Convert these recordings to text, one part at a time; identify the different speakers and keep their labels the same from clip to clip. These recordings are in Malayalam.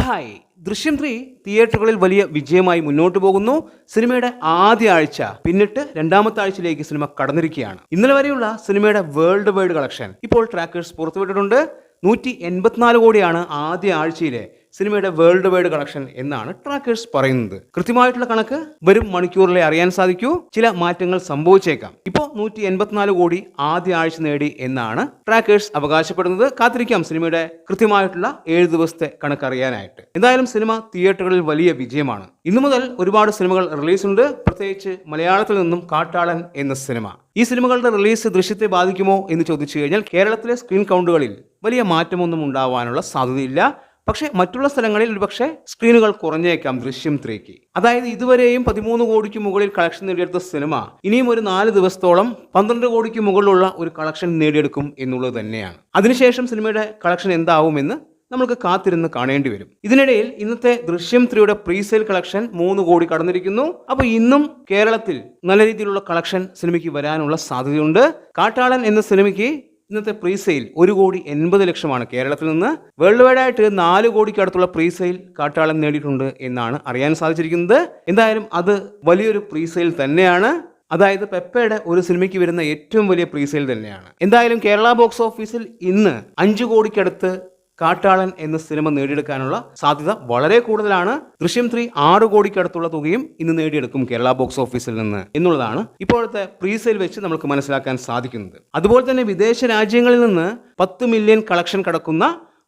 Speaker 1: ഹായ്. ദൃശ്യം 3 തിയേറ്ററുകളിൽ വലിയ വിജയമായി മുന്നോട്ട് പോകുന്നു. സിനിമയുടെ ആദ്യ ആഴ്ച പിന്നിട്ട് രണ്ടാമത്തെ ആഴ്ചയിലേക്ക് സിനിമ കടന്നിരിക്കുകയാണ്. ഇന്നലെ വരെയുള്ള സിനിമയുടെ വേൾഡ് വൈഡ് കളക്ഷൻ ഇപ്പോൾ ട്രാക്കേഴ്സ് പുറത്തുവിട്ടിട്ടുണ്ട്. 184 കോടിയാണ് ആദ്യ ആഴ്ചയിലെ സിനിമയുടെ വേൾഡ് വൈഡ് കളക്ഷൻ എന്നാണ് ട്രാക്കേഴ്സ് പറയുന്നത്. കൃത്യമായിട്ടുള്ള കണക്ക് വരും മണിക്കൂറിലെ അറിയാൻ സാധിക്കൂ. ചില മാറ്റങ്ങൾ സംഭവിച്ചേക്കാം. ഇപ്പോൾ 184 കോടി ആദ്യ ആഴ്ച നേടി എന്നാണ് ട്രാക്കേഴ്സ് അവകാശപ്പെടുന്നത്. കാത്തിരിക്കാം സിനിമയുടെ കൃത്യമായിട്ടുള്ള 7 ദിവസത്തെ കണക്ക് അറിയാനായിട്ട്. എന്തായാലും സിനിമ തിയേറ്ററുകളിൽ വലിയ വിജയമാണ്. ഇന്നു മുതൽ ഒരുപാട് സിനിമകൾ റിലീസ് ഉണ്ട്. പ്രത്യേകിച്ച് മലയാളത്തിൽ നിന്നും കാട്ടാളൻ എന്ന സിനിമ. ഈ സിനിമകളുടെ റിലീസ് ദൃശ്യത്തെ ബാധിക്കുമോ എന്ന് ചോദിച്ചു കഴിഞ്ഞാൽ കേരളത്തിലെ സ്ക്രീൻ കൗണ്ടുകളിൽ വലിയ മാറ്റമൊന്നും ഉണ്ടാവാനുള്ള സാധ്യതയില്ല. പക്ഷേ മറ്റുള്ള സ്ഥലങ്ങളിൽ ഒരുപക്ഷെ സ്ക്രീനുകൾ കുറഞ്ഞേക്കാം ദൃശ്യം 3ക്ക്. അതായത് ഇതുവരെയും 13 കോടിക്ക് മുകളിൽ കളക്ഷൻ നേടിയെടുത്ത സിനിമ ഇനിയും ഒരു 4 ദിവസത്തോളം 12 കോടിക്ക് മുകളിലുള്ള ഒരു കളക്ഷൻ നേടിയെടുക്കും എന്നുള്ളത് തന്നെയാണ്. അതിനുശേഷം സിനിമയുടെ കളക്ഷൻ എന്താവുമെന്ന് നമുക്ക് കാത്തിരുന്ന് കാണേണ്ടി വരും. ഇതിനിടയിൽ ഇന്നത്തെ ദൃശ്യം 3യുടെ പ്രീസെയിൽ കളക്ഷൻ 3 കോടി കടന്നിരിക്കുന്നു. അപ്പോൾ ഇന്നും കേരളത്തിൽ നല്ല രീതിയിലുള്ള കളക്ഷൻ സിനിമയ്ക്ക് വരാനുള്ള സാധ്യതയുണ്ട്. കാട്ടാളൻ എന്ന സിനിമയ്ക്ക് ഇന്നത്തെ പ്രീസെയിൽ 1,80,00,000 കേരളത്തിൽ നിന്ന്. വേൾഡ് വൈഡ് ആയിട്ട് 4 കോടിക്ക് അടുത്തുള്ള പ്രീസെയിൽ കാട്ടാളൻ നേടിയിട്ടുണ്ട് എന്നാണ് അറിയാൻ സാധിച്ചിരിക്കുന്നത്. എന്തായാലും അത് വലിയൊരു പ്രീസെയിൽ തന്നെയാണ്. അതായത് പെപ്പയുടെ ഒരു സിനിമയ്ക്ക് വരുന്ന ഏറ്റവും വലിയ പ്രീസെയിൽ തന്നെയാണ്. എന്തായാലും കേരള ബോക്സ് ഓഫീസിൽ ഇന്ന് 5 കോടിക്കടുത്ത് കാട്ടാളൻ എന്ന സിനിമ നേടിയെടുക്കാനുള്ള സാധ്യത വളരെ കൂടുതലാണ്. ദൃശ്യം 3 6 കോടിക്കടുത്തുള്ള തുകയും ഇന്ന് നേടിയെടുക്കും കേരള ബോക്സ് ഓഫീസിൽ നിന്ന് എന്നുള്ളതാണ് ഇപ്പോഴത്തെ പ്രീസെയിൽ വെച്ച് നമുക്ക് മനസ്സിലാക്കാൻ സാധിക്കുന്നത്. അതുപോലെ തന്നെ വിദേശ രാജ്യങ്ങളിൽ നിന്ന് 10 മില്യൺ കളക്ഷൻ കടക്കുന്ന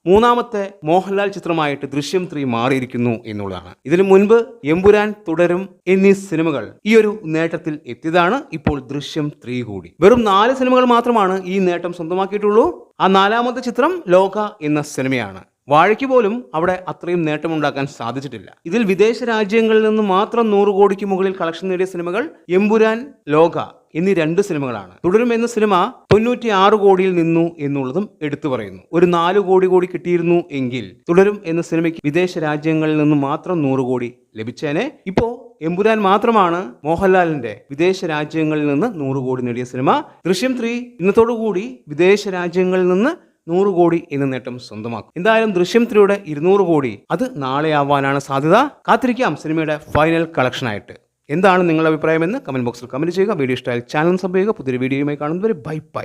Speaker 1: മൂന്നാമത്തെ മോഹൻലാൽ ചിത്രമായിട്ട് ദൃശ്യം 3 മാറിയിരിക്കുന്നു എന്നുള്ളതാണ്. ഇതിനു മുൻപ് എമ്പുരാൻ, തുടരും എന്നീ സിനിമകൾ ഈ ഒരു നേട്ടത്തിൽ എത്തിയതാണ്. ഇപ്പോൾ ദൃശ്യം 3 കൂടി. വെറും 4 സിനിമകൾ മാത്രമാണ് ഈ നേട്ടം സ്വന്തമാക്കിയിട്ടുള്ളൂ. ആ 4ാമത്തെ ചിത്രം ലോക എന്ന സിനിമയാണ്. വാഴയ്ക്ക് പോലും അവിടെ അത്രയും നേട്ടമുണ്ടാക്കാൻ സാധിച്ചിട്ടില്ല. ഇതിൽ വിദേശ രാജ്യങ്ങളിൽ നിന്ന് മാത്രം 100 കോടിക്ക് മുകളിൽ കളക്ഷൻ നേടിയ സിനിമകൾ എമ്പുരാൻ, ലോക എന്നീ 2 സിനിമകളാണ്. തുടരും എന്ന സിനിമ 96 കോടിയിൽ നിന്നു എന്നുള്ളതും എടുത്തു പറയുന്നു. ഒരു 4 കോടി കൂടി കിട്ടിയിരുന്നു എങ്കിൽ തുടരും എന്ന സിനിമയ്ക്ക് വിദേശ രാജ്യങ്ങളിൽ നിന്ന് മാത്രം 100 കോടി ലഭിച്ചേനെ. ഇപ്പോ എമ്പുരാൻ മാത്രമാണ് മോഹൻലാലിന്റെ വിദേശ രാജ്യങ്ങളിൽ നിന്ന് 100 കോടി നേടിയ സിനിമ. ദൃശ്യം 3 ഇന്നത്തോടുകൂടി വിദേശ രാജ്യങ്ങളിൽ നിന്ന് 100 കോടി എന്ന നേട്ടം സ്വന്തമാക്കും. എന്തായാലും ദൃശ്യം 3യുടെ 200 കോടി അത് നാളെ ആവാനാണ് സാധ്യത. കാത്തിരിക്കാം സിനിമയുടെ ഫൈനൽ കളക്ഷനായിട്ട്. എന്താണ് നിങ്ങളുടെ അഭിപ്രായമെന്ന് കമന്റ് ബോക്സിൽ കമന്റ് ചെയ്യുക. വീഡിയോ ഇഷ്ടമായാൽ ചാനൽ സബ്സ്ക്രൈബ് ചെയ്യുക. പുതിയൊരു വീഡിയോയുമായി കാണുന്നവരെ ബൈ ബൈ.